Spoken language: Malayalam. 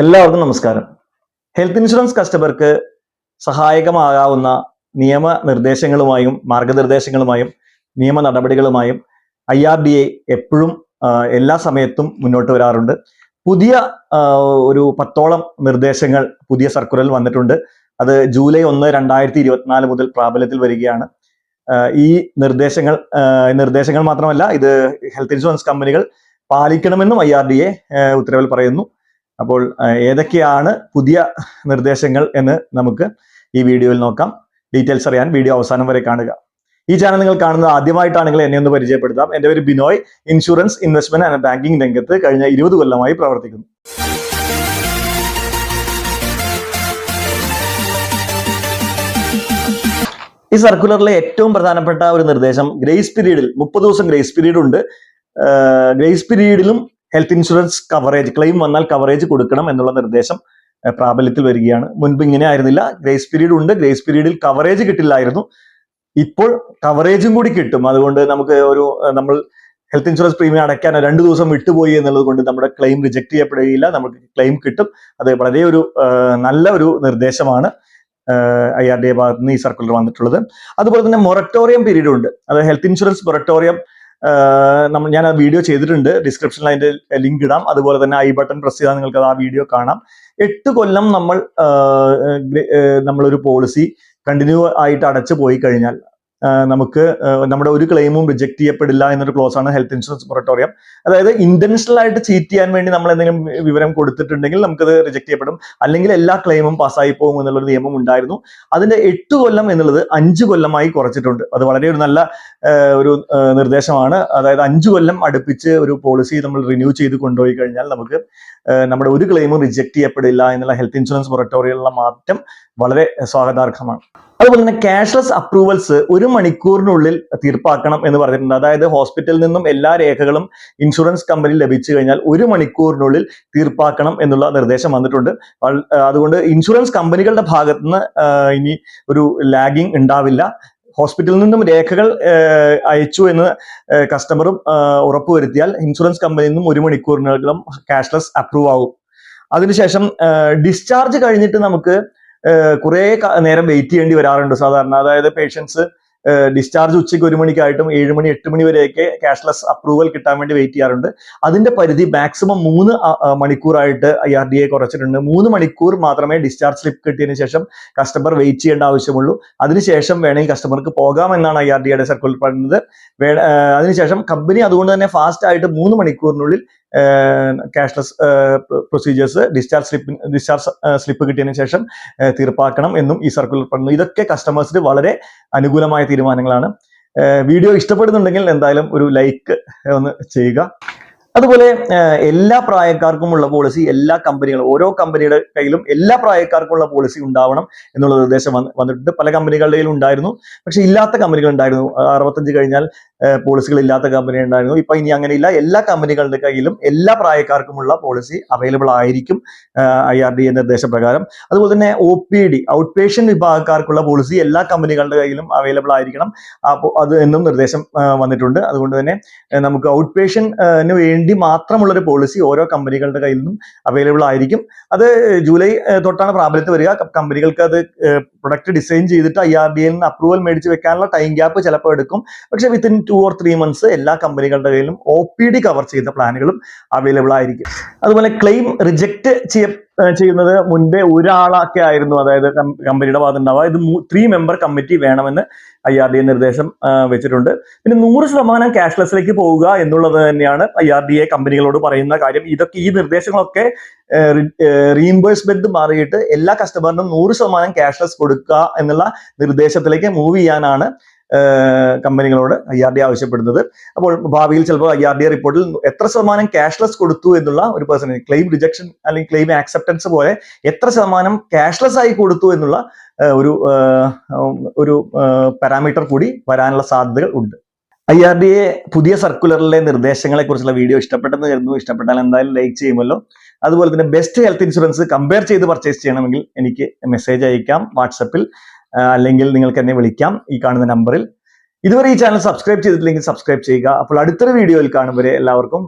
എല്ലാവർക്കും നമസ്കാരം. ഹെൽത്ത് ഇൻഷുറൻസ് കസ്റ്റമർക്ക് സഹായകമാകാവുന്ന നിയമനിർദ്ദേശങ്ങളുമായും മാർഗനിർദ്ദേശങ്ങളുമായും നിയമ നടപടികളുമായും IRDA എപ്പോഴും എല്ലാ സമയത്തും മുന്നോട്ട് വരാറുണ്ട്. പുതിയ ഒരു 10ഓളം നിർദ്ദേശങ്ങൾ പുതിയ സർക്കുലറിൽ വന്നിട്ടുണ്ട്. അത് ജൂലൈ 1, 2024 മുതൽ പ്രാബല്യത്തിൽ വരികയാണ്. ഈ നിർദ്ദേശങ്ങൾ മാത്രമല്ല, ഇത് ഹെൽത്ത് ഇൻഷുറൻസ് കമ്പനികൾ പാലിക്കണമെന്നും IRDA ഉത്തരവിൽ പറയുന്നു. അപ്പോൾ ഏതൊക്കെയാണ് പുതിയ നിർദ്ദേശങ്ങൾ എന്ന് നമുക്ക് ഈ വീഡിയോയിൽ നോക്കാം. ഡീറ്റെയിൽസ് അറിയാൻ വീഡിയോ അവസാനം വരെ കാണുക. ഈ ചാനൽ നിങ്ങൾ കാണുന്നത് ആദ്യമായിട്ടാണെങ്കിൽ എന്നെ ഒന്ന് പരിചയപ്പെടുത്താം. എൻ്റെ പേര് Binoy. Insurance, investment and banking രംഗത്ത് കഴിഞ്ഞ 20 കൊല്ലമായി പ്രവർത്തിക്കുന്നു. ഈ സർക്കുലറിലെ ഏറ്റവും പ്രധാനപ്പെട്ട ഒരു നിർദ്ദേശം ഗ്രേസ് പീരീഡിൽ 30 ദിവസം ഗ്രേസ് പീരീഡ് ഉണ്ട്. ഗ്രേസ് പീരീഡിലും ഹെൽത്ത് ഇൻഷുറൻസ് കവറേജ് ക്ലെയിം വന്നാൽ കവറേജ് കൊടുക്കണം എന്നുള്ള നിർദ്ദേശം പ്രാബല്യത്തിൽ വരികയാണ്. മുൻപ് ഇങ്ങനെ ആയിരുന്നില്ല. ഗ്രേസ് പീരീഡ് ഉണ്ട്, ഗ്രേസ് പീരീഡിൽ കവറേജ് കിട്ടില്ലായിരുന്നു. ഇപ്പോൾ കവറേജും കൂടി കിട്ടും. അതുകൊണ്ട് നമ്മൾ ഹെൽത്ത് ഇൻഷുറൻസ് പ്രീമിയം അടയ്ക്കാൻ 2 ദിവസം വിട്ടുപോയി എന്നുള്ളത് കൊണ്ട് നമ്മുടെ ക്ലെയിം റിജക്ട് ചെയ്യപ്പെടുകയില്ല, നമുക്ക് ക്ലെയിം കിട്ടും. അത് വളരെ നല്ല ഒരു നിർദ്ദേശമാണ് IRDA ഭാഗത്ത് നിന്ന് ഈ സർക്കുലർ വന്നിട്ടുള്ളത്. അതുപോലെ തന്നെ മൊറട്ടോറിയം പീരീഡ് ഉണ്ട്. അത് ഹെൽത്ത് ഇൻഷുറൻസ് മൊറട്ടോറിയം ഞാൻ ആ വീഡിയോ ചെയ്തിട്ടുണ്ട്. ഡിസ്ക്രിപ്ഷനിൽ അതിന്റെ ലിങ്ക് ഇടാം. അതുപോലെ തന്നെ ഐ ബട്ടൺ പ്രസ് ചെയ്താൽ നിങ്ങൾക്ക് ആ വീഡിയോ കാണാം. 8 കൊല്ലം നമ്മളൊരു പോളിസി കണ്ടിന്യൂ ആയിട്ട് അടച്ചു പോയി കഴിഞ്ഞാൽ നമുക്ക് നമ്മുടെ ഒരു ക്ലെയിമും റിജക്ട് ചെയ്യപ്പെടില്ല എന്നൊരു ക്ലോസ് ആണ് ഹെൽത്ത് ഇൻഷുറൻസ് മൊറട്ടോറിയം. അതായത് ഇന്റൻഷണൽ ആയിട്ട് ചീറ്റ് ചെയ്യാൻ വേണ്ടി നമ്മൾ എന്തെങ്കിലും വിവരം കൊടുത്തിട്ടുണ്ടെങ്കിൽ നമുക്കത് റിജക്ട് ചെയ്യപ്പെടും, അല്ലെങ്കിൽ എല്ലാ ക്ലെയിമും പാസ്സായി പോകും എന്നുള്ളൊരു നിയമം ഉണ്ടായിരുന്നു. അതിന്റെ 8 കൊല്ലം എന്നുള്ളത് 5 കൊല്ലമായി കുറച്ചിട്ടുണ്ട്. അത് വളരെ ഒരു നല്ല ഒരു നിർദ്ദേശമാണ്. അതായത് 5 കൊല്ലം അടുപ്പിച്ച് ഒരു പോളിസി നമ്മൾ റിന്യൂ ചെയ്ത് കൊണ്ടുപോയി കഴിഞ്ഞാൽ നമുക്ക് നമ്മുടെ ഒരു ക്ലെയിമും റിജക്ട് ചെയ്യപ്പെടില്ല എന്നുള്ള ഹെൽത്ത് ഇൻഷുറൻസ് മൊറട്ടോറിയത്തിലുള്ള മാറ്റം വളരെ സ്വാഗതാർഹമാണ്. അതുപോലെ തന്നെ ക്യാഷ്ലെസ് അപ്രൂവൽസ് 1 മണിക്കൂറിനുള്ളിൽ തീർപ്പാക്കണം എന്ന് പറഞ്ഞിട്ടുണ്ട്. അതായത് ഹോസ്പിറ്റലിൽ നിന്നും എല്ലാ രേഖകളും ഇൻഷുറൻസ് കമ്പനി ലഭിച്ചു കഴിഞ്ഞാൽ 1 മണിക്കൂറിനുള്ളിൽ തീർപ്പാക്കണം എന്നുള്ള നിർദ്ദേശം വന്നിട്ടുണ്ട്. അതുകൊണ്ട് ഇൻഷുറൻസ് കമ്പനികളുടെ ഭാഗത്ത് നിന്ന് ഇനി ഒരു ലാഗിങ് ഉണ്ടാവില്ല. ഹോസ്പിറ്റലിൽ നിന്നും രേഖകൾ അയച്ചു എന്ന് കസ്റ്റമറും ഉറപ്പുവരുത്തിയാൽ ഇൻഷുറൻസ് കമ്പനിയിൽ നിന്നും 1 മണിക്കൂറിനകം ക്യാഷ്ലെസ് അപ്രൂവ് ആവും. അതിനുശേഷം ഡിസ്ചാർജ് കഴിഞ്ഞിട്ട് നമുക്ക് കുറെ നേരം വെയിറ്റ് ചെയ്യേണ്ടി വരാറുണ്ട് സാധാരണ. അതായത് പേഷ്യൻസ് ഡിസ്ചാർജ് ഉച്ചയ്ക്ക് 1 മണിക്കായിട്ടും 7 മണി 8 മണി വരെയൊക്കെ ക്യാഷ്ലെസ് അപ്രൂവൽ കിട്ടാൻ വേണ്ടി വെയിറ്റ് ചെയ്യാറുണ്ട്. അതിന്റെ പരിധി മാക്സിമം 3 മണിക്കൂറായിട്ട് IRDA കുറച്ചിട്ടുണ്ട്. 3 മണിക്കൂർ മാത്രമേ ഡിസ്ചാർജ് സ്ലിപ്പ് കിട്ടിയതിനു ശേഷം കസ്റ്റമർ വെയിറ്റ് ചെയ്യേണ്ട ആവശ്യമുള്ളൂ. അതിനുശേഷം വേണമെങ്കിൽ കസ്റ്റമർക്ക് പോകാമെന്നാണ് IRDAയുടെ സർക്കുലർ പറയുന്നത്. അതിനുശേഷം കമ്പനി അതുകൊണ്ട് തന്നെ ഫാസ്റ്റ് ആയിട്ട് 3 മണിക്കൂറിനുള്ളിൽ ക്യാഷ്ലെസ് പ്രൊസീജിയേഴ്സ് ഡിസ്ചാർജ് സ്ലിപ്പ് കിട്ടിയതിനു ശേഷം തീർപ്പാക്കണം എന്നും ഈ സർക്കുലർ പറയുന്നു. ഇതൊക്കെ കസ്റ്റമേഴ്സിന് വളരെ അനുകൂലമായ തീരുമാനങ്ങളാണ്. വീഡിയോ ഇഷ്ടപ്പെടുന്നുണ്ടെങ്കിൽ എന്തായാലും ഒരു ലൈക്ക് ഒന്ന് ചെയ്യുക. അതുപോലെ എല്ലാ പ്രായക്കാർക്കുമുള്ള പോളിസി എല്ലാ കമ്പനികളും, ഓരോ കമ്പനിയുടെ കയ്യിലും എല്ലാ പ്രായക്കാർക്കുമുള്ള പോളിസി ഉണ്ടാവണം എന്നുള്ള നിർദ്ദേശം വന്നിട്ടുണ്ട്. പല കമ്പനികളുടെയും ഉണ്ടായിരുന്നു, പക്ഷെ ഇല്ലാത്ത കമ്പനികൾ ഉണ്ടായിരുന്നു. 65 കഴിഞ്ഞാൽ പോളിസികൾ ഇല്ലാത്ത കമ്പനി ഉണ്ടായിരുന്നു. ഇപ്പൊ ഇനി അങ്ങനെയില്ല. എല്ലാ കമ്പനികളുടെ കയ്യിലും എല്ലാ പ്രായക്കാർക്കുമുള്ള പോളിസി അവൈലബിൾ ആയിരിക്കും IRDA നിർദ്ദേശപ്രകാരം. അതുപോലെ തന്നെ OPD ഔട്ട് പേഷ്യന്റ് വിഭാഗക്കാർക്കുള്ള പോളിസി എല്ലാ കമ്പനികളുടെ കയ്യിലും അവൈലബിൾ ആയിരിക്കണം. അപ്പോൾ അത് എന്നും നിർദ്ദേശം വന്നിട്ടുണ്ട്. അതുകൊണ്ട് തന്നെ നമുക്ക് ഔട്ട് പേഷ്യന്റിന് വേണ്ടി മാത്രമുള്ളൊരു പോളിസി ഓരോ കമ്പനികളുടെ കയ്യിൽ നിന്നും അവൈലബിൾ ആയിരിക്കും. അത് ജൂലൈ തൊട്ടാണ് പ്രാബല്യത്തിൽ വരിക. കമ്പനികൾക്ക് അത് പ്രൊഡക്റ്റ് ഡിസൈൻ ചെയ്തിട്ട് IRDAയിൽ നിന്ന് അപ്രൂവൽ മേടിച്ച് വെക്കാനുള്ള ടൈം ഗ്യാപ്പ് ചിലപ്പോൾ എടുക്കും. പക്ഷെ വിത്തിൻ 2 or 3 months എല്ലാ കമ്പനികളുടെ കയ്യിലും OPD കവർ ചെയ്യുന്ന പ്ലാനുകളും അവൈലബിൾ ആയിരിക്കും. അതുപോലെ ക്ലെയിം റിജക്ട് ചെയ്യുന്നത് മുൻപേ ഒരാളൊക്കെ ആയിരുന്നു, അതായത് കമ്പനിയുടെ ഭാഗത്ത് ഉണ്ടാവുക. ഇത് 3 member കമ്മിറ്റി വേണമെന്ന് IRDA നിർദ്ദേശം വെച്ചിട്ടുണ്ട്. പിന്നെ 100% ക്യാഷ്ലെസ്സിലേക്ക് പോവുക എന്നുള്ളത് തന്നെയാണ് IRDA കമ്പനികളോട് പറയുന്ന കാര്യം. ഈ നിർദ്ദേശങ്ങളൊക്കെ റീഇംബേഴ്സ്മെന്റ് മാറിയിട്ട് എല്ലാ കസ്റ്റമറിനും 100% ക്യാഷ്ലെസ് കൊടുക്കുക എന്നുള്ള നിർദ്ദേശത്തിലേക്ക് മൂവ് ചെയ്യാനാണ് കമ്പനികളോട് IRDA ആവശ്യപ്പെടുന്നത്. അപ്പോൾ ഭാവിയിൽ ചിലപ്പോൾ IRDA റിപ്പോർട്ടിൽ എത്ര ശതമാനം ക്യാഷ്ലെസ് കൊടുത്തു എന്നുള്ള ഒരു പെർസെന്റേജ്, ക്ലെയിം റിജക്ഷൻ അല്ലെങ്കിൽ ക്ലെയിം ആക്സെപ്റ്റൻസ് പോലെ എത്ര ശതമാനം ക്യാഷ്ലെസ് ആയി കൊടുത്തു എന്നുള്ള ഒരു പാരാമീറ്റർ കൂടി വരാനുള്ള സാധ്യതകൾ ഉണ്ട്. IRDA പുതിയ സർക്കുലറിലെ നിർദ്ദേശങ്ങളെ കുറിച്ചുള്ള വീഡിയോ ഇഷ്ടപ്പെട്ടെന്ന് കരുതുന്നു. ഇഷ്ടപ്പെട്ടാൽ എന്തായാലും ലൈക്ക് ചെയ്യുമല്ലോ. അതുപോലെ തന്നെ ബെസ്റ്റ് ഹെൽത്ത് ഇൻഷുറൻസ് കമ്പയർ ചെയ്ത് പർച്ചേസ് ചെയ്യണമെങ്കിൽ എനിക്ക് മെസ്സേജ് അയക്കാം വാട്സപ്പിൽ, അല്ലെങ്കിൽ നിങ്ങൾക്ക് എന്നെ വിളിക്കാം ഈ കാണുന്ന നമ്പറിൽ. ഇതുവരെ ഈ ചാനൽ സബ്സ്ക്രൈബ് ചെയ്തിട്ടില്ലെങ്കിൽ സബ്സ്ക്രൈബ് ചെയ്യുക. അപ്പോൾ അടുത്തൊരു വീഡിയോയിൽ കാണും വരെ എല്ലാവർക്കും